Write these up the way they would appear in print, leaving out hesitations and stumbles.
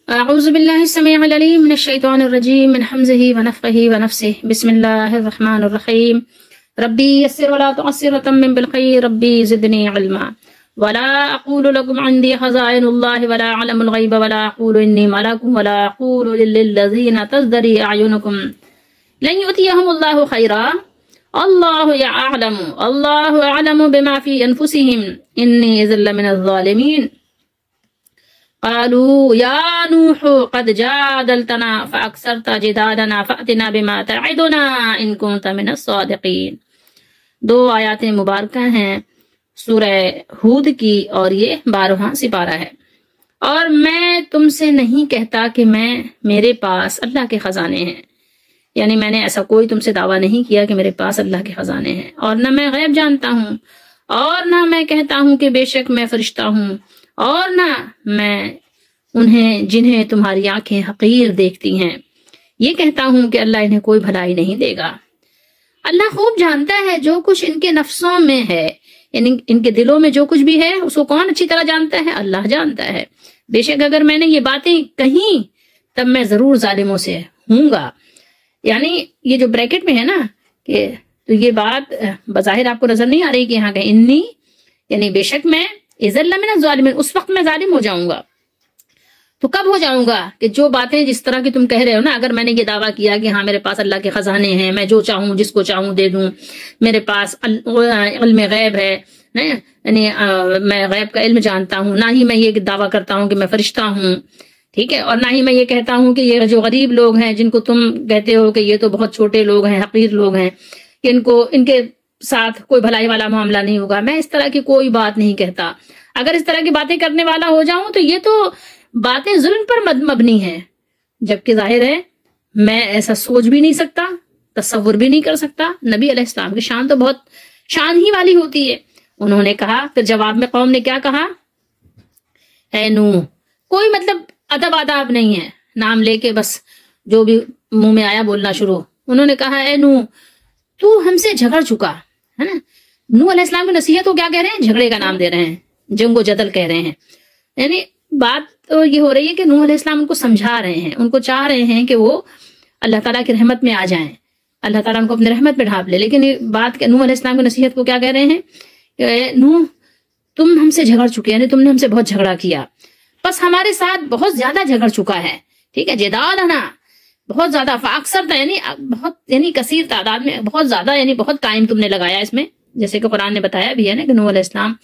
اعوذ باللہ السمیع العلیم من الشیطان الرجیم من حمزہ ونفخہ ونفثہ بسم اللہ الرحمن الرحیم ربی یسر ولا تعسر وتمم بالخیر ربی زدنی علما ولا اقول لكم عندي خزائن الله ولا اعلم الغیب ولا اقول انی ملک ولا اقول للذین تزدری اعینکم لن یؤتیہم اللہ خیرا اللہ اعلم بما فی انفسہم انی اذا لمن الظالمین قالوا یا نوح قد جادلتنا فاکثرت جدالنا فأتنا بما تعدنا ان كنت من الصادقین۔ دو آیات مبارکہ ہیں سورہ ہود کی اور یہ 12واں سپارہ ہے۔ اور میں تم سے نہیں کہتا کہ میرے پاس اللہ کے خزانے ہیں، یعنی میں نے ایسا کوئی تم سے دعویٰ نہیں کیا کہ میرے پاس اللہ کے خزانے ہیں، اور نہ میں غیب جانتا ہوں، اور نہ میں کہتا ہوں کہ بے شک میں فرشتہ ہوں، اور نہ میں انہیں جنہیں تمہاری آنکھیں حقیر دیکھتی ہیں یہ کہتا ہوں کہ اللہ انہیں کوئی بھلائی نہیں دے گا۔ اللہ خوب جانتا ہے جو کچھ ان کے نفسوں میں ہے، یعنی ان کے دلوں میں جو کچھ بھی ہے اس کو کون اچھی طرح جانتا ہے؟ اللہ جانتا ہے۔ بے شک اگر میں نے یہ باتیں کہیں تب میں ضرور ظالموں سے ہوں گا، یعنی یہ جو بریکٹ میں ہے نا کہ تو یہ بات بظاہر آپ کو نظر نہیں آ رہی کہ یہاں کہ انی یعنی بے شک میں اذا لمن الظالمین، اس وقت میں ظالم ہو جاؤں گا۔ تو کب ہو جاؤں گا؟ کہ جو باتیں جس طرح کی تم کہہ رہے ہو نا، اگر میں نے یہ دعویٰ کیا کہ ہاں میرے پاس اللہ کے خزانے ہیں، میں جو چاہوں جس کو چاہوں دے دوں، میرے پاس علم غیب ہے، یعنی میں غیب کا علم جانتا ہوں، نہ ہی میں یہ دعویٰ کرتا ہوں کہ میں فرشتہ ہوں، ٹھیک ہے، اور نہ ہی میں یہ کہتا ہوں کہ یہ جو غریب لوگ ہیں جن کو تم کہتے ہو کہ یہ تو بہت چھوٹے لوگ ہیں، حقیر لوگ ہیں، کہ ان کے ساتھ کوئی بھلائی والا معاملہ نہیں ہوگا، میں اس طرح کی کوئی بات نہیں کہتا۔ اگر اس طرح کی باتیں کرنے والا ہو جاؤں تو یہ تو باتیں ظلم پر مبنی ہیں، جبکہ ظاہر ہے میں ایسا سوچ بھی نہیں سکتا، تصور بھی نہیں کر سکتا۔ نبی علیہ السلام کی شان تو بہت شان ہی والی ہوتی ہے۔ انہوں نے کہا، پھر جواب میں قوم نے کیا کہا؟ اے نوح، کوئی مطلب ادب آداب نہیں ہے، نام لے کے بس جو بھی منہ میں آیا بولنا شروع۔ انہوں نے کہا، اے نوح تو ہم سے جھگڑ چکا ہے نا۔ نوح علیہ السلام کی نصیحت کو کیا کہہ رہے ہیں؟ جھگڑے کا نام دے رہے ہیں، جنگ و جدل کہہ رہے ہیں۔ یعنی بات تو یہ ہو رہی ہے کہ نوح علیہ السلام ان کو سمجھا رہے ہیں، ان کو چاہ رہے ہیں کہ وہ اللہ تعالیٰ کی رحمت میں آ جائیں، اللہ تعالیٰ ان کو اپنے رحمت میں ڈھانپ لے۔ لیکن یہ بات نوح علیہ السلام کی نصیحت کو کیا کہہ رہے ہیں کہ نوح تم ہم سے جھگڑ چکے، یعنی تم نے ہم سے بہت جھگڑا کیا، بس ہمارے ساتھ بہت زیادہ جھگڑ چکا ہے، ٹھیک ہے، جدالنا بہت زیادہ، فاکثر تھا یعنی بہت، یعنی کثیر تعداد میں بہت زیادہ، یعنی بہت ٹائم تم نے لگایا اس میں، جیسے کہ قرآن نے بتایا بھی ہے نا کہ نوح علیہ السلام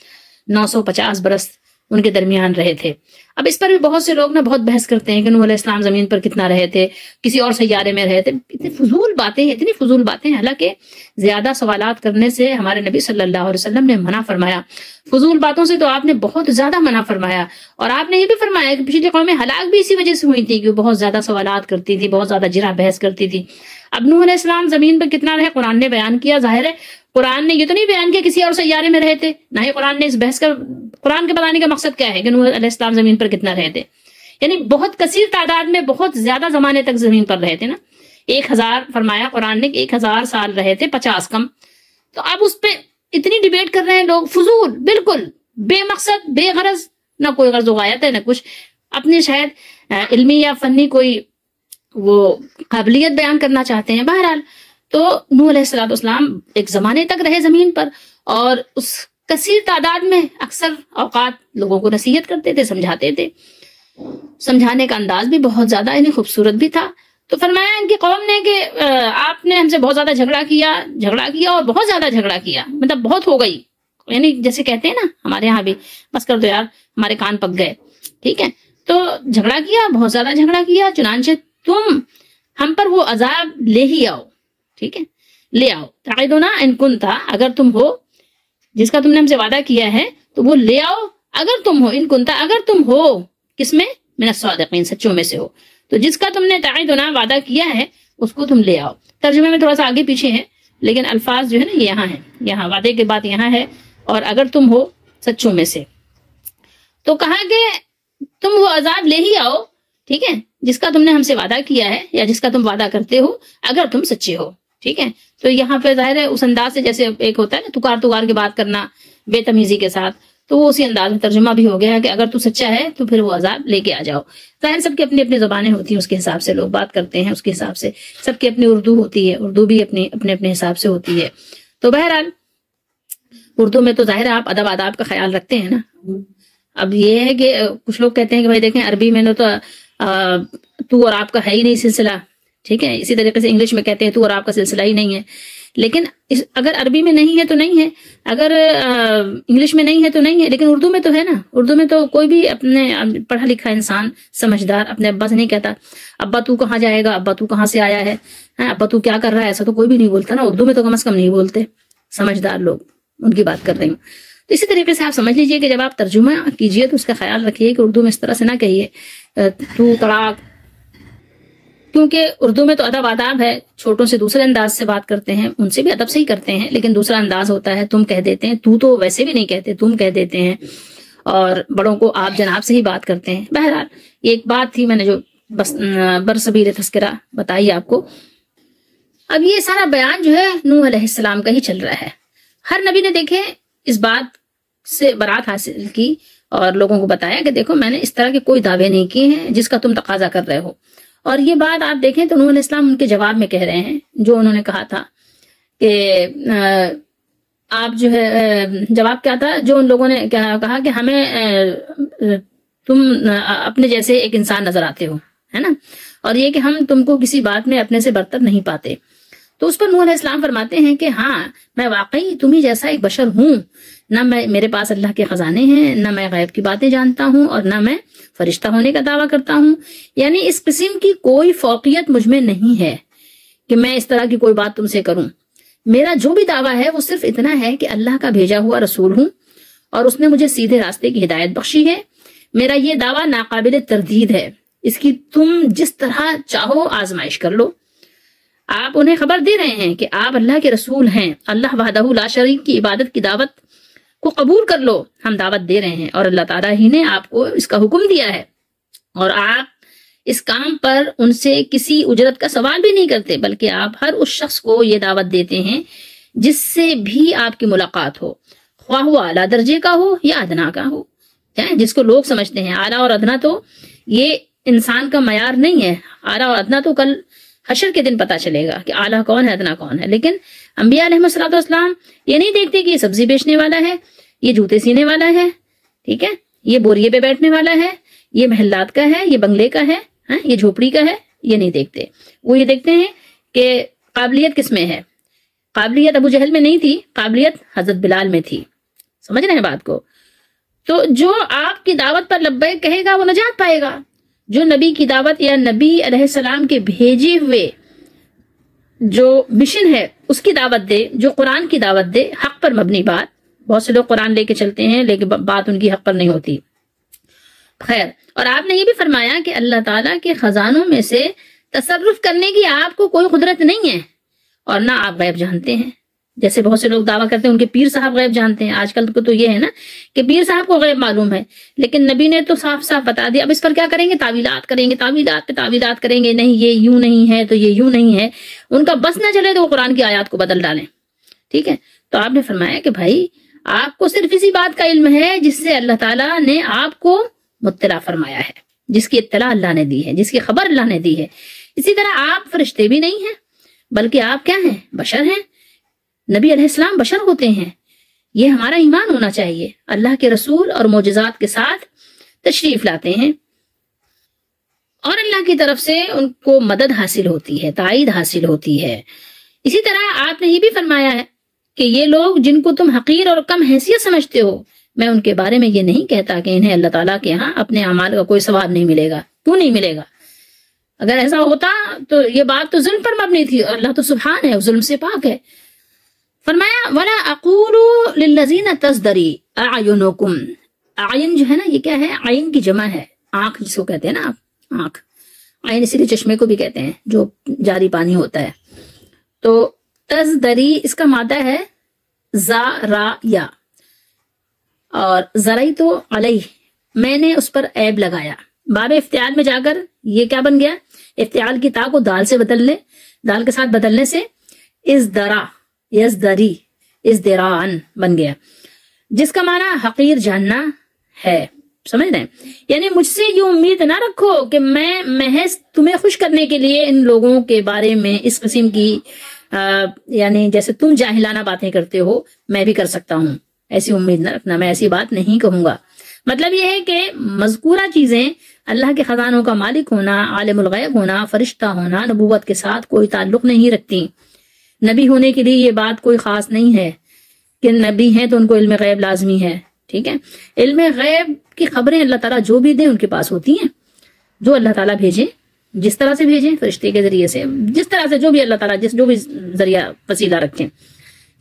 950 برس ان کے درمیان رہے تھے۔ اب اس پر بھی بہت سے لوگ نا بہت بحث کرتے ہیں کہ نوح علیہ السلام زمین پر کتنا رہے تھے، کسی اور سیارے میں رہے تھے، اتنی فضول باتیں، حالانکہ زیادہ سوالات کرنے سے ہمارے نبی صلی اللہ علیہ وسلم نے منع فرمایا۔ فضول باتوں سے تو آپ نے بہت زیادہ منع فرمایا، اور آپ نے یہ بھی فرمایا کہ پچھلی قومیں ہلاک بھی اسی وجہ سے ہوئی تھی کہ وہ بہت زیادہ سوالات کرتی تھی، بہت زیادہ جرح بحث کرتی تھی۔ اب نوح علیہ السلام زمین پر کتنا رہے قرآن نے بیان کیا۔ ظاہر ہے قرآن نے یہ تو نہیں بیان کیا کسی اور سیارے میں رہے تھے، نہ ہی قرآن نے اس بحث کا، قرآن کے بتانے کا مقصد کیا ہے کہ نوح علیہ السلام زمین پر کتنا رہے تھے، یعنی بہت کثیر تعداد میں بہت زیادہ زمانے تک زمین پر رہے تھے نا۔ 1000 فرمایا قرآن نے کہ 1000 سال رہے تھے، 50 کم۔ تو اب اس پہ اتنی ڈیبیٹ کر رہے ہیں لوگ، فضول، بالکل بے مقصد، بے غرض، نہ کوئی غرض و غایت ہے نہ کچھ، اپنے شاید علمی یا فنی کوئی وہ قابلیت بیان کرنا چاہتے ہیں۔ بہرحال تو نوح علیہ السلام ایک زمانے تک رہے زمین پر، اور اس کثیر تعداد میں اکثر اوقات لوگوں کو نصیحت کرتے تھے، سمجھاتے تھے، سمجھانے کا انداز بھی بہت زیادہ انہیں خوبصورت بھی تھا۔ تو فرمایا ان کی قوم نے کہ آپ نے ہم سے بہت زیادہ جھگڑا کیا اور بہت زیادہ جھگڑا کیا، مطلب بہت ہو گئی، یعنی جیسے کہتے ہیں نا ہمارے ہاں بھی، بس کر دو یار ہمارے کان پک گئے، ٹھیک ہے۔ تو جھگڑا کیا، بہت زیادہ جھگڑا کیا، چنانچہ تم ہم پر وہ عذاب لے ہی آؤ، ٹھیک ہے، لے آؤ۔ تعیدنا ان کنتا، اگر تم ہو، جس کا تم نے ہم سے وعدہ کیا ہے تو وہ لے آؤ، اگر تم ہو، ان کنتا اگر تم ہو، کس میں؟ من الصادقین، سچوں میں سے ہو۔ تو جس کا تم نے تعیدنا وعدہ کیا ہے اس کو تم لے آؤ۔ ترجمے میں تھوڑا سا آگے پیچھے ہے، لیکن الفاظ جو ہے نا یہ یہاں ہے، یہاں وعدے کے بعد یہاں ہے، اور اگر تم ہو سچوں میں سے، تو کہا کہ تم وہ عذاب لے ہی آؤ، ٹھیک ہے، جس کا تم نے ہم سے وعدہ کیا ہے یا جس کا تم وعدہ کرتے ہو، اگر تم سچے ہو، ٹھیک ہے۔ تو یہاں پہ ظاہر ہے اس انداز سے جیسے ایک ہوتا ہے نا تکار کے بات کرنا بے تمیزی کے ساتھ، تو وہ اسی انداز میں ترجمہ بھی ہو گیا کہ اگر تو سچا ہے تو پھر وہ عذاب لے کے آ جاؤ. ظاہر سب کی اپنی اپنی زبانیں ہوتی ہیں، اس کے حساب سے لوگ بات کرتے ہیں، اس کے حساب سے سب کی اپنی اردو ہوتی ہے، اردو بھی اپنے اپنے حساب سے ہوتی ہے. تو بہرحال اردو میں تو ظاہر ہے آپ ادب آداب کا خیال رکھتے ہیں نا. اب یہ ہے کہ کچھ لوگ کہتے ہیں کہ بھائی دیکھیں عربی میں تو اور آپ کا ہے ہی نہیں سلسلہ، ٹھیک ہے. اسی طریقے سے انگلش میں کہتے ہیں تو اور آپ کا سلسلہ ہی نہیں ہے. لیکن اگر عربی میں نہیں ہے تو نہیں ہے، اگر انگلش میں نہیں ہے تو نہیں ہے، لیکن اردو میں تو ہے نا. اردو میں تو کوئی بھی اپنے پڑھا لکھا انسان سمجھدار اپنے ابا سے نہیں کہتا ابا تو کہاں جائے گا، ابا تو کہاں سے آیا ہے، ابا تو کیا کر رہا ہے، ایسا تو کوئی بھی نہیں بولتا نا. اردو میں تو کم از کم نہیں بولتے سمجھدار لوگ، ان کی بات کر رہی ہوں. تو اسی طریقے سے آپ سمجھ لیجئے کہ جب آپ ترجمہ کیجئے تو اس کا خیال رکھیے کہ اردو میں اس طرح سے نہ کہیے تو تڑاک، کیونکہ اردو میں تو ادب آداب ہے. چھوٹوں سے دوسرے انداز سے بات کرتے ہیں، ان سے بھی ادب سے ہی کرتے ہیں، لیکن دوسرا انداز ہوتا ہے. تم کہہ دیتے ہیں، تو ویسے بھی نہیں کہتے، تم کہہ دیتے ہیں، اور بڑوں کو آپ جناب سے ہی بات کرتے ہیں. بہرحال یہ ایک بات تھی میں نے جو بس برصغیر تذکرہ بتائی آپ کو. اب یہ سارا بیان جو ہے نوح علیہ السلام کا ہی چل رہا ہے. ہر نبی نے دیکھے اس بات سے برات حاصل کی اور لوگوں کو بتایا کہ دیکھو میں نے اس طرح کے کوئی دعوے نہیں کیے ہیں جس کا تم تقاضا کر رہے ہو. اور یہ بات آپ دیکھیں تو نوح علیہ السلام ان کے جواب میں کہہ رہے ہیں جو انہوں نے کہا تھا کہ آپ جو ہے جواب کیا تھا جو ان لوگوں نے کہا کہ ہمیں تم اپنے جیسے ایک انسان نظر آتے ہو، ہے نا، اور یہ کہ ہم تم کو کسی بات میں اپنے سے برتر نہیں پاتے. تو اس پر نوح علیہ السلام فرماتے ہیں کہ ہاں میں واقعی تمہیں جیسا ایک بشر ہوں، نہ میرے پاس اللہ کے خزانے ہیں، نہ میں غیب کی باتیں جانتا ہوں، اور نہ میں فرشتہ ہونے کا دعویٰ کرتا ہوں. یعنی اس قسم کی کوئی فوقیت مجھ میں نہیں ہے کہ میں اس طرح کی کوئی بات تم سے کروں. میرا جو بھی دعویٰ ہے وہ صرف اتنا ہے کہ اللہ کا بھیجا ہوا رسول ہوں اور اس نے مجھے سیدھے راستے کی ہدایت بخشی ہے. میرا یہ دعویٰ ناقابل تردید ہے، اس کی تم جس طرح چاہو آزمائش کر لو. آپ انہیں خبر دے رہے ہیں کہ آپ اللہ کے رسول ہیں، اللہ وحدہ لا شریک کی عبادت کی دعوت کو قبول کر لو. ہم دعوت دے رہے ہیں اور اللہ تعالیٰ ہی نے آپ کو اس کا حکم دیا ہے، اور آپ اس کام پر ان سے کسی اجرت کا سوال بھی نہیں کرتے، بلکہ آپ ہر اس شخص کو یہ دعوت دیتے ہیں جس سے بھی آپ کی ملاقات ہو، خواہ وہ اعلیٰ درجے کا ہو یا ادنا کا ہو. جس کو لوگ سمجھتے ہیں اعلیٰ اور ادنا، تو یہ انسان کا معیار نہیں ہے. اعلیٰ اور ادنا تو کل حشر کے دن پتا چلے گا کہ اعلیٰ کون ہے ادنا کون ہے. لیکن انبیاء علیہ السلام یہ نہیں دیکھتے کہ یہ سبزی بیچنے والا ہے، یہ جوتے سینے والا ہے، ٹھیک ہے، یہ بوریے پہ بیٹھنے والا ہے، یہ محلات کا ہے، یہ بنگلے کا ہے، یہ جھوپڑی کا ہے. یہ نہیں دیکھتے. وہ یہ دیکھتے ہیں کہ قابلیت کس میں ہے. قابلیت ابو جہل میں نہیں تھی، قابلیت حضرت بلال میں تھی. سمجھ رہے ہیں بات کو؟ تو جو آپ کی دعوت پر لبیک کہے گا وہ نجات پائے گا. جو نبی کی دعوت یا نبی علیہ السلام کے بھیجے ہوئے جو مشن ہے اس کی دعوت دے، جو قرآن کی دعوت دے، حق پر مبنی بات. بہت سے لوگ قرآن لے کے چلتے ہیں لیکن بات ان کی حق پر نہیں ہوتی. خیر، اور آپ نے یہ بھی فرمایا کہ اللہ تعالیٰ کے خزانوں میں سے تصرف کرنے کی آپ کو کوئی قدرت نہیں ہے اور نہ آپ غیب جانتے ہیں. جیسے بہت سے لوگ دعویٰ کرتے ہیں ان کے پیر صاحب غیب جانتے ہیں. آج کل تو یہ ہے نا کہ پیر صاحب کو غیب معلوم ہے، لیکن نبی نے تو صاف صاف بتا دیا. اب اس پر کیا کریں گے؟ تعویلات کریں گے، تعویلات پہ تعویلات کریں گے. نہیں یہ یوں نہیں ہے تو یہ یوں نہیں ہے. ان کا بس نہ چلے تو وہ قرآن کی آیات کو بدل ڈالیں. ٹھیک ہے، تو آپ نے فرمایا کہ بھائی آپ کو صرف اسی بات کا علم ہے جس سے اللہ تعالیٰ نے آپ کو مطلع فرمایا ہے، جس کی اطلاع اللہ نے دی ہے، جس کی خبر اللہ نے دی ہے. اسی طرح آپ فرشتے بھی نہیں ہیں، بلکہ آپ کیا ہیں؟ بشر ہیں. نبی علیہ السلام بشر ہوتے ہیں. یہ ہمارا ایمان ہونا چاہیے. اللہ کے رسول اور معجزات کے ساتھ تشریف لاتے ہیں اور اللہ کی طرف سے ان کو مدد حاصل ہوتی ہے، تائید حاصل ہوتی ہے. اسی طرح آپ نے یہ بھی فرمایا ہے کہ یہ لوگ جن کو تم حقیر اور کم حیثیت سمجھتے ہو، میں ان کے بارے میں یہ نہیں کہتا کہ انہیں اللہ تعالیٰ کے ہاں اپنے اعمال کا کوئی ثواب نہیں ملے گا. کیوں نہیں ملے گا؟ اگر ایسا ہوتا تو یہ بات تو ظلم پر مبنی تھی، اور اللہ تو سبحان ہے، ظلم سے پاک ہے. فرمایا وَلَا أَقُولُ لِلَّذِينَ تَزْدَرِي أَعْيُنُكُمْ. عین جو ہے نا، یہ کیا ہے؟ عین کی جمع ہے آنکھ، جس کو کہتے ہیں نا آپ، آنکھ. عین اسی لیے چشمے کو بھی کہتے ہیں جو جاری پانی ہوتا ہے. تو تزدری اس کا مادہ ہے زا را یا، اور زرعی تو علیہ، میں نے اس پر عیب لگایا. باب افتعال میں جا کر یہ کیا بن گیا؟ افتعال کی تا کو دال سے بدل لے، دال کے ساتھ بدلنے سے ازدرا، یزدری، ازدراعن بن گیا. جس کا معنی حقیر جاننا ہے. سمجھ رہے ہیں؟ یعنی مجھ سے یہ امید نہ رکھو کہ میں محض تمہیں خوش کرنے کے لیے ان لوگوں کے بارے میں اس قسم کی یعنی جیسے تم جاہلانہ باتیں کرتے ہو میں بھی کر سکتا ہوں، ایسی امید نہ رکھنا، میں ایسی بات نہیں کہوں گا. مطلب یہ ہے کہ مذکورہ چیزیں اللہ کے خزانوں کا مالک ہونا، عالم الغیب ہونا، فرشتہ ہونا نبوت کے ساتھ کوئی تعلق نہیں رکھتی. نبی ہونے کے لیے یہ بات کوئی خاص نہیں ہے کہ نبی ہیں تو ان کو علم غیب لازمی ہے. ٹھیک ہے، علم غیب کی خبریں اللہ تعالیٰ جو بھی دیں ان کے پاس ہوتی ہیں، جو اللہ تعالیٰ بھیجے، جس طرح سے بھیجیں، فرشتے کے ذریعے سے، جس طرح سے جو بھی اللہ تعالیٰ جو بھی ذریعہ وسیلہ رکھیں.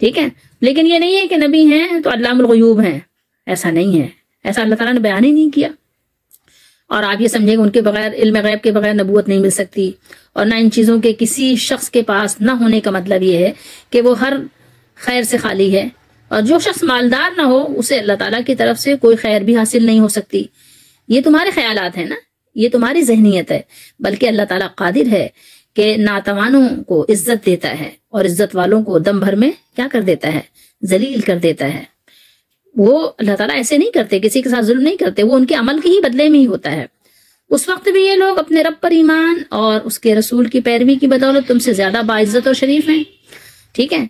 ٹھیک ہے، لیکن یہ نہیں ہے کہ نبی ہیں تو علام الغیوب ہیں، ایسا نہیں ہے، ایسا اللہ تعالیٰ نے بیان ہی نہیں کیا. اور آپ یہ سمجھیں کہ ان کے بغیر، علم غیب کے بغیر نبوت نہیں مل سکتی، اور نہ ان چیزوں کے کسی شخص کے پاس نہ ہونے کا مطلب یہ ہے کہ وہ ہر خیر سے خالی ہے. اور جو شخص مالدار نہ ہو اسے اللہ تعالیٰ کی طرف سے کوئی خیر بھی حاصل نہیں ہو سکتی. یہ تمہارے خیالات ہیں نا، یہ تمہاری ذہنیت ہے، بلکہ اللہ تعالیٰ قادر ہے کہ ناتوانوں کو عزت دیتا ہے اور عزت والوں کو دم بھر میں کیا کر دیتا ہے، ذلیل کر دیتا ہے. وہ اللہ تعالیٰ ایسے نہیں کرتے، کسی کے ساتھ ظلم نہیں کرتے، وہ ان کے عمل کے ہی بدلے میں ہی ہوتا ہے. اس وقت بھی یہ لوگ اپنے رب پر ایمان اور اس کے رسول کی پیروی کی بدولت تم سے زیادہ باعزت اور شریف ہیں. ٹھیک ہے،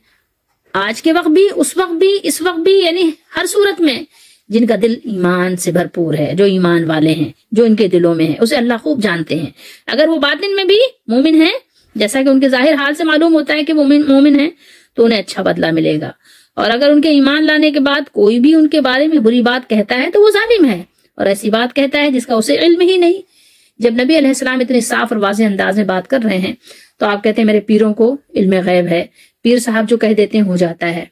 آج کے وقت بھی، اس وقت بھی، اس وقت بھی، یعنی ہر صورت میں جن کا دل ایمان سے بھرپور ہے، جو ایمان والے ہیں، جو ان کے دلوں میں ہے، اسے اللہ خوب جانتے ہیں. اگر وہ باطن میں بھی مومن ہیں، جیسا کہ ان کے ظاہر حال سے معلوم ہوتا ہے کہ وہ مومن ہیں، تو انہیں اچھا بدلہ ملے گا. اور اگر ان کے ایمان لانے کے بعد کوئی بھی ان کے بارے میں بری بات کہتا ہے تو وہ ظالم ہے، اور ایسی بات کہتا ہے جس کا اسے علم ہی نہیں. جب نبی علیہ السلام اتنے صاف اور واضح انداز میں بات کر رہے ہیں تو آپ کہتے ہیں میرے پیروں کو علم غیب ہے. پیر صاحب جو کہہ دیتے ہیں ہو جاتا ہے.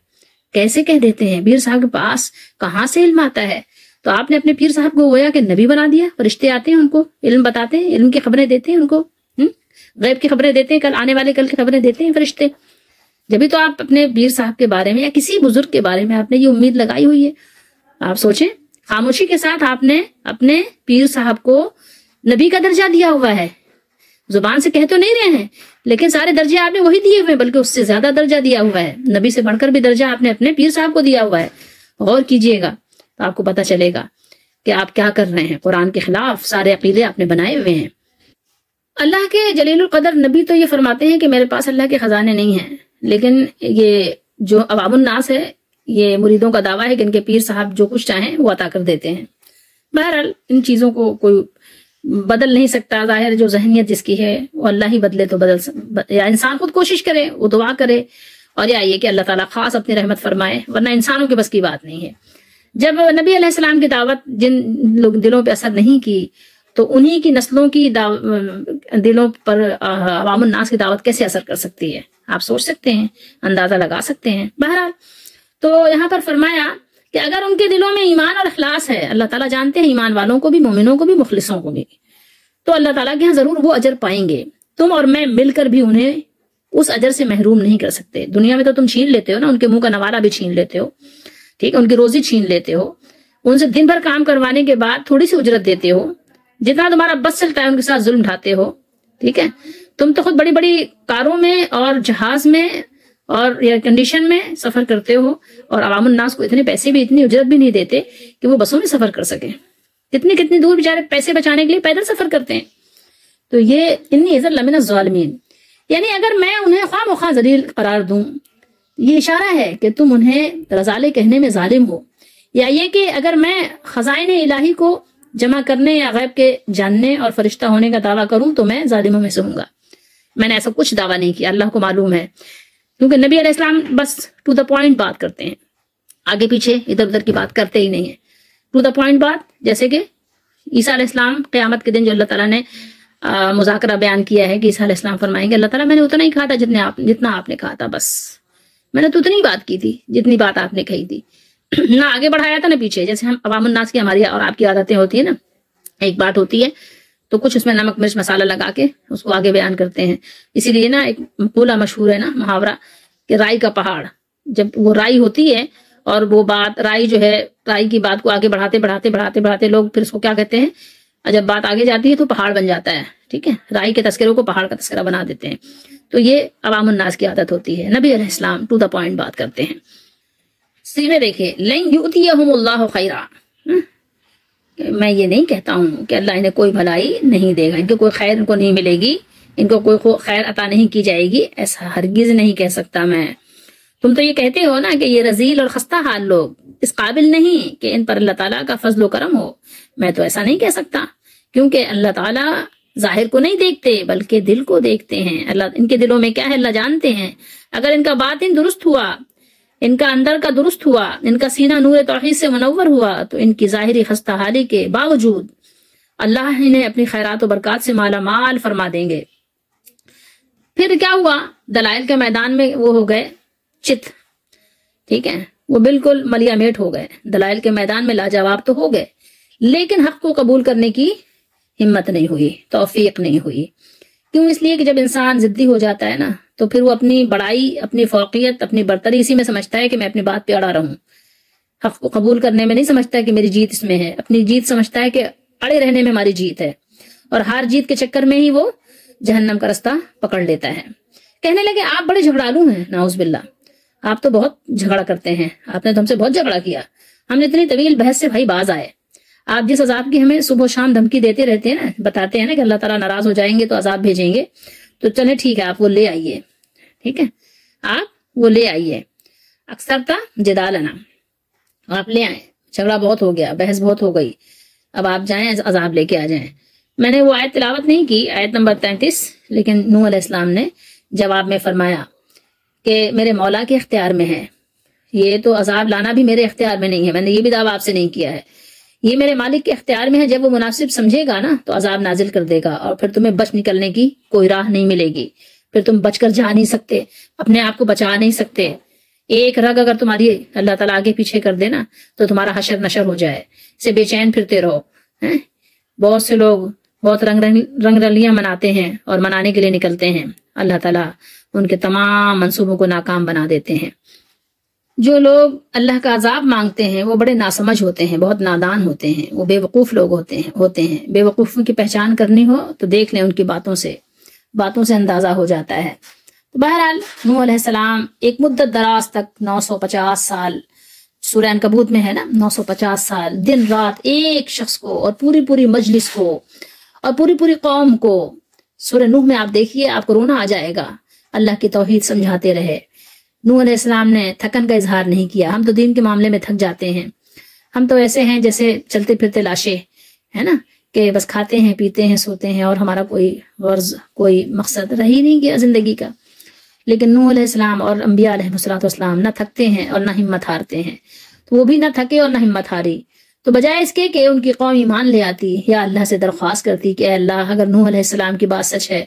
کیسے کہہ دیتے ہیں؟ پیر صاحب کے پاس کہاں سے علم آتا ہے؟ تو آپ نے اپنے پیر صاحب کو گویا کہ نبی بنا دیا. فرشتے آتے ہیں ان کو علم بتاتے ہیں، علم کی خبریں دیتے ہیں ان کو، غیب کی خبریں دیتے ہیں، کل آنے والے کل کی خبریں دیتے ہیں فرشتے. جبھی تو آپ اپنے پیر صاحب کے بارے میں یا کسی بزرگ کے بارے میں آپ نے یہ امید لگائی ہوئی ہے. آپ سوچیں، خاموشی کے ساتھ آپ نے اپنے پیر صاحب کو نبی کا درجہ دیا ہوا ہے. زبان سے کہہ تو نہیں رہے ہیں لیکن سارے درجے آپ نے وہی دیے ہوئے ہیں، بلکہ اس سے زیادہ درجہ دیا ہوا ہے. نبی سے بڑھ کر بھی درجہ آپ نے اپنے پیر صاحب کو دیا ہوا ہے. غور کیجئے گا تو آپ کو پتہ چلے گا کہ آپ کیا کر رہے ہیں. قرآن کے خلاف سارے عقیدے آپ نے بنائے ہوئے ہیں. اللہ کے جلیل القدر نبی تو یہ فرماتے ہیں کہ میرے پاس اللہ کے خزانے نہیں ہیں، لیکن یہ جو عوام الناس ہے، یہ مریدوں کا دعویٰ ہے کہ ان کے پیر صاحب جو کچھ چاہیں وہ عطا کر دیتے ہیں. بہرحال ان چیزوں کو کوئی بدل نہیں سکتا. ظاہر جو ذہنیت جس کی ہے وہ اللہ ہی بدلے تو یا انسان خود کوشش کرے، وہ دعا کرے، اور یا یہ کہ اللہ تعالیٰ خاص اپنی رحمت فرمائے، ورنہ انسانوں کے بس کی بات نہیں ہے. جب نبی علیہ السلام کی دعوت جن لوگ دلوں پہ اثر نہیں کی تو انہی کی نسلوں کی دلوں پر عوام الناس کی دعوت کیسے اثر کر سکتی ہے؟ آپ سوچ سکتے ہیں، اندازہ لگا سکتے ہیں. بہرحال تو یہاں پر فرمایا کہ اگر ان کے دلوں میں ایمان اور اخلاص ہے، اللہ تعالیٰ جانتے ہیں ایمان والوں کو بھی، مومنوں کو بھی، مخلصوں کو بھی، تو اللہ تعالیٰ کے یہاں ضرور وہ اجر پائیں گے. تم اور میں مل کر بھی انہیں اس اجر سے محروم نہیں کر سکتے. دنیا میں تو تم چھین لیتے ہو نا، ان کے منہ کا نوالہ بھی چھین لیتے ہو، ٹھیک ہے، ان کی روزی چھین لیتے ہو، ان سے دن بھر کام کروانے کے بعد تھوڑی سی اجرت دیتے ہو، جتنا تمہارا بس چلتا ہے ان کے ساتھ ظلم ڈھاتے ہو. ٹھیک ہے، تم تو خود بڑی بڑی کاروں میں اور جہاز میں اور ایئر کنڈیشن میں سفر کرتے ہو، اور عوام الناس کو اتنے پیسے بھی، اتنی اجرت بھی نہیں دیتے کہ وہ بسوں میں سفر کر سکیں. کتنی دور بیچارے پیسے بچانے کے لیے پیدل سفر کرتے ہیں. تو یہ انی اذا لمن الظالمین، یعنی اگر میں انہیں خواہ مخواہ ذلیل قرار دوں، یہ اشارہ ہے کہ تم انہیں رضالے کہنے میں ظالم ہو، یا یہ کہ اگر میں خزائن الہی کو جمع کرنے یا غیب کے جاننے اور فرشتہ ہونے کا دعویٰ کروں تو میں ظالموں میں سے ہوں گا. میں نے ایسا کچھ دعویٰ نہیں کیا، اللہ کو معلوم ہے، کیونکہ نبی علیہ السلام بس ٹو دا پوائنٹ بات کرتے ہیں، آگے پیچھے ادھر ادھر کی بات کرتے ہی نہیں ہیں. ٹو دا پوائنٹ بات، جیسے کہ عیسیٰ علیہ السلام قیامت کے دن جو اللہ تعالیٰ نے مذاکرہ بیان کیا ہے کہ عیسیٰ علیہ السلام فرمائیں گے اللہ تعالیٰ میں نے اتنا ہی کہا تھا جتنا آپ نے کہا تھا، بس میں نے تو اتنی بات کی تھی جتنی بات آپ نے کہی تھی، نہ آگے بڑھایا تھا نہ پیچھے. جیسے ہم عوام الناس کی، ہماری اور آپ کی عادتیں ہوتی ہیں نا، ایک بات ہوتی ہے تو کچھ اس میں نمک مرچ مسالہ لگا کے اس کو آگے بیان کرتے ہیں. اسی لیے نا ایک مقولہ مشہور ہے نا، محاورہ، کہ رائی کا پہاڑ، جب وہ رائی ہوتی ہے اور وہ بات رائی جو ہے، رائی کی بات کو آگے بڑھاتے لوگ پھر اس کو کیا کہتے ہیں، جب بات آگے جاتی ہے تو پہاڑ بن جاتا ہے. ٹھیک ہے، رائی کے تذکروں کو پہاڑ کا تذکرہ بنا دیتے ہیں. تو یہ عوام الناس کی عادت ہوتی ہے. نبی علیہ السلام ٹو دا پوائنٹ بات کرتے ہیں. سیغے دیکھیے، لن یؤتیہم اللہ خیرا، میں یہ نہیں کہتا ہوں کہ اللہ انہیں کوئی بھلائی نہیں دے گا، ان کو کوئی خیر ان کو نہیں ملے گی، ان کو کوئی خیر عطا نہیں کی جائے گی، ایسا ہرگز نہیں کہہ سکتا میں۔ تم تو یہ کہتے ہو نا کہ یہ رذیل اور خستہ حال لوگ اس قابل نہیں کہ ان پر اللہ تعالیٰ کا فضل و کرم ہو، میں تو ایسا نہیں کہہ سکتا، کیونکہ اللہ تعالیٰ ظاہر کو نہیں دیکھتے بلکہ دل کو دیکھتے ہیں۔ اللہ ان کے دلوں میں کیا ہے اللہ جانتے ہیں۔ اگر ان کا باطن درست ہوا، ان کا اندر کا درست ہوا، ان کا سینہ نور توحید سے منور ہوا، تو ان کی ظاہری خستہ حالی کے باوجود اللہ انہیں اپنی خیرات و برکات سے مالا مال فرما دیں گے۔ پھر کیا ہوا؟ دلائل کے میدان میں وہ ہو گئے چت، ٹھیک ہے، وہ بالکل ملیا میٹ ہو گئے، دلائل کے میدان میں لاجواب تو ہو گئے، لیکن حق کو قبول کرنے کی ہمت نہیں ہوئی، توفیق نہیں ہوئی۔ کیوں؟ اس لیے کہ جب انسان ضدی ہو جاتا ہے نا تو پھر وہ اپنی بڑائی، اپنی فوقیت، اپنی برتری اسی میں سمجھتا ہے کہ میں اپنی بات پہ اڑا رہوں، حق کو قبول کرنے میں نہیں سمجھتا کہ میری جیت اس میں ہے، اپنی جیت سمجھتا ہے کہ اڑے رہنے میں ہماری جیت ہے، اور ہار جیت کے چکر میں ہی وہ جہنم کا رستہ پکڑ لیتا ہے۔ کہنے لگے آپ بڑے جھگڑالو ہیں، نعوذ باللہ، آپ تو بہت جھگڑا کرتے ہیں، آپ نے تو ہم سے بہت جھگڑا کیا، ہم نے اتنی طویل بحث سے بھائی باز آئے، آپ جس عذاب کی ہمیں صبح و شام دھمکی دیتے رہتے ہیں نا، بتاتے ہیں نا کہ اللہ تعالیٰ ناراض ہو جائیں گے تو عذاب بھیجیں گے، تو چلے ٹھیک ہے آپ وہ لے آئیے، ٹھیک ہے آپ وہ لے آئیے، اکثر تھا جدالنا، آپ لے آئیں، جھگڑا بہت ہو گیا، بحث بہت ہو گئی، اب آپ جائیں عذاب لے کے آ جائیں۔ میں نے وہ آیت تلاوت نہیں کی، آیت نمبر 33، لیکن نوح علیہ السلام نے جواب میں فرمایا کہ میرے مولا کے اختیار میں ہے، یہ تو عذاب لانا بھی میرے اختیار میں نہیں ہے، میں نے یہ بھی دعویٰ آپ سے نہیں کیا ہے، یہ میرے مالک کے اختیار میں ہے، جب وہ مناسب سمجھے گا نا تو عذاب نازل کر دے گا، اور پھر تمہیں بچ نکلنے کی کوئی راہ نہیں ملے گی، پھر تم بچ کر جا نہیں سکتے، اپنے آپ کو بچا نہیں سکتے، ایک رگ اگر تمہاری اللہ تعالیٰ آگے پیچھے کر دینا تو تمہارا حشر نشر ہو جائے، اسے بے چین پھرتے رہو۔ بہت سے لوگ بہت رنگ رلیاں مناتے ہیں اور منانے کے لیے نکلتے ہیں، اللہ تعالیٰ ان کے تمام منصوبوں کو ناکام بنا دیتے ہیں۔ جو لوگ اللہ کا عذاب مانگتے ہیں وہ بڑے ناسمجھ ہوتے ہیں، بہت نادان ہوتے ہیں، وہ بے وقوف لوگ ہوتے ہیں۔ بے وقوفوں کی پہچان کرنی ہو تو دیکھ لیں ان کی باتوں سے اندازہ ہو جاتا ہے۔ تو بہرحال نوح علیہ السلام ایک مدت دراز تک 950 سال، سورہ عنکبوت میں ہے نا 950 سال دن رات ایک شخص کو اور پوری مجلس کو اور پوری قوم کو، سورہ نوح میں آپ دیکھیے آپ کو رونا آ جائے گا، اللہ کی توحید سمجھاتے رہے۔ نوح علیہ السلام نے تھکن کا اظہار نہیں کیا۔ ہم تو دین کے معاملے میں تھک جاتے ہیں، ہم تو ایسے ہیں جیسے چلتے پھرتے لاشیں، ہے نا، کہ بس کھاتے ہیں پیتے ہیں سوتے ہیں اور ہمارا کوئی غرض کوئی مقصد رہ ہی نہیں گیا زندگی کا۔ لیکن نوح علیہ السلام اور انبیاء علیہ السلام نہ تھکتے ہیں اور نہ ہمت ہارتے ہیں، تو وہ بھی نہ تھکے اور نہ ہمت ہاری، تو بجائے اس کے کہ ان کی قوم ایمان لے آتی یا اللہ سے درخواست کرتی کہ اے اللہ اگر نوح علیہ السلام کی بات سچ ہے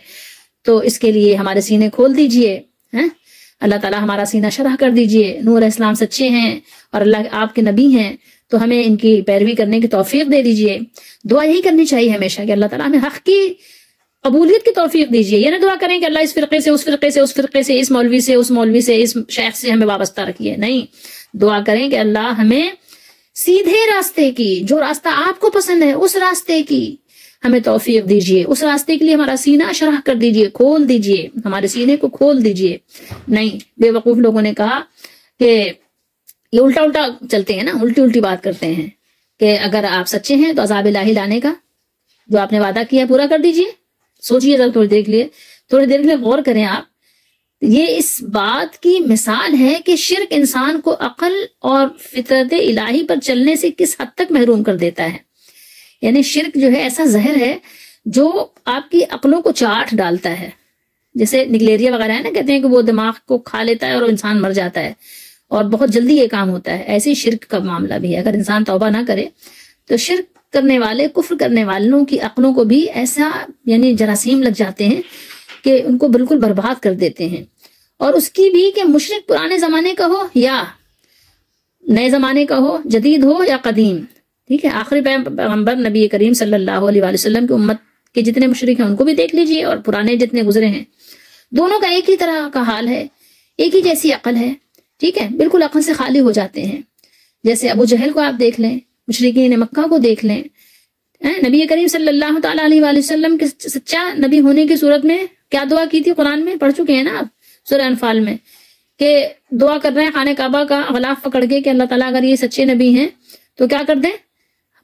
تو اس کے لیے ہمارے سینے کھول دیجئے، اللہ تعالیٰ ہمارا سینہ شرح کر دیجئے، نوح علیہ السلام سچے ہیں اور اللہ آپ کے نبی ہیں تو ہمیں ان کی پیروی کرنے کی توفیق دے دیجئے۔ دعا یہی کرنی چاہیے ہمیشہ کہ اللہ تعالیٰ ہمیں حق کی قبولیت کی توفیق دیجئے، یہ نہ دعا کریں کہ اللہ اس فرقے سے اس فرقے سے اس فرقے سے، اس مولوی سے اس مولوی سے، اس شیخ سے ہمیں وابستہ رکھیے، نہیں، دعا کریں کہ اللہ ہمیں سیدھے راستے کی، جو راستہ آپ کو پسند ہے اس راستے کی ہمیں توفیق دیجئے، اس راستے کے لیے ہمارا سینہ شرح کر دیجئے، کھول دیجئے، ہمارے سینے کو کھول دیجئے۔ نہیں، بے وقوف لوگوں نے کہا کہ یہ الٹا چلتے ہیں نا، الٹی بات کرتے ہیں کہ اگر آپ سچے ہیں تو عذاب الہی لانے کا جو آپ نے وعدہ کیا پورا کر دیجئے۔ سوچئے ذرا تھوڑی دیر کے لیے غور کریں آپ، یہ اس بات کی مثال ہے کہ شرک انسان کو عقل اور فطرت الہی پر چلنے سے کس حد تک محروم کر دیتا ہے۔ یعنی شرک جو ہے ایسا زہر ہے جو آپ کی عقلوں کو چاٹ ڈالتا ہے، جیسے نگلیریا وغیرہ ہے نا، کہتے ہیں کہ وہ دماغ کو کھا لیتا ہے اور انسان مر جاتا ہے اور بہت جلدی یہ کام ہوتا ہے، ایسے شرک کا معاملہ بھی ہے۔ اگر انسان توبہ نہ کرے تو شرک کرنے والے، کفر کرنے والوں کی عقلوں کو بھی ایسا یعنی جراثیم لگ جاتے ہیں کہ ان کو بالکل برباد کر دیتے ہیں۔ اور اس کی بھی کہ مشرک پرانے زمانے کا ہو یا نئے زمانے کا ہو، جدید ہو یا قدیم، ٹھیک ہے، آخری پیغمبر نبی کریم صلی اللہ علیہ وآلہ وسلم کی امت کے جتنے مشرک ہیں ان کو بھی دیکھ لیجئے اور پرانے جتنے گزرے ہیں، دونوں کا ایک ہی طرح کا حال ہے، ایک ہی جیسی عقل ہے، ٹھیک ہے، بالکل عقل سے خالی ہو جاتے ہیں۔ جیسے ابو جہل کو آپ دیکھ لیں، مشرکین مکہ کو دیکھ لیں، نبی کریم صلی اللہ تعالیٰ علیہ وآلہ وسلم کے سچا نبی ہونے کی صورت میں کیا دعا کی تھی، قرآن میں پڑھ چکے ہیں نا آپ سورہ انفال میں، کہ دعا کر رہے ہیں خانہ کعبہ کا غلاف پکڑ کے کہ اللہ تعالیٰ اگر یہ سچے نبی ہیں تو کیا کر دیں؟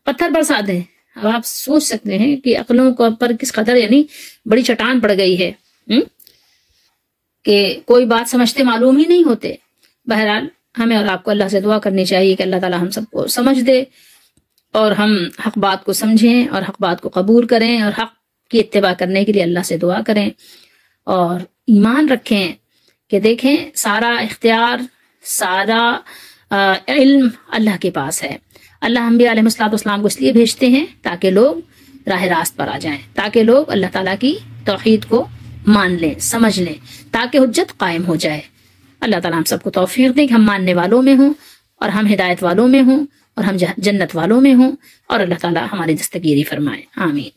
پتھر برسا دیں۔ اب آپ سوچ سکتے ہیں کہ عقلوں کو پر کس قدر یعنی بڑی چٹان پڑ گئی ہے کہ کوئی بات سمجھتے معلوم ہی نہیں ہوتے۔ بہرحال ہمیں اور آپ کو اللہ سے دعا کرنی چاہیے کہ اللہ تعالیٰ ہم سب کو سمجھ دے اور ہم حق بات کو سمجھیں اور حق بات کو قبول کریں اور حق کی اتباع کرنے کے لیے اللہ سے دعا کریں اور ایمان رکھیں کہ دیکھیں سارا اختیار، سارا علم اللہ کے پاس ہے۔ اللہ انبیاء علیہ السلام کو اس لیے بھیجتے ہیں تاکہ لوگ راہ راست پر آ جائیں، تاکہ لوگ اللہ تعالیٰ کی توحید کو مان لیں، سمجھ لیں، تاکہ حجت قائم ہو جائے۔ اللہ تعالیٰ ہم سب کو توفیق دے کہ ہم ماننے والوں میں ہوں اور ہم ہدایت والوں میں ہوں اور ہم جنت والوں میں ہوں، اور اللہ تعالیٰ ہماری دستگیری فرمائے، آمین۔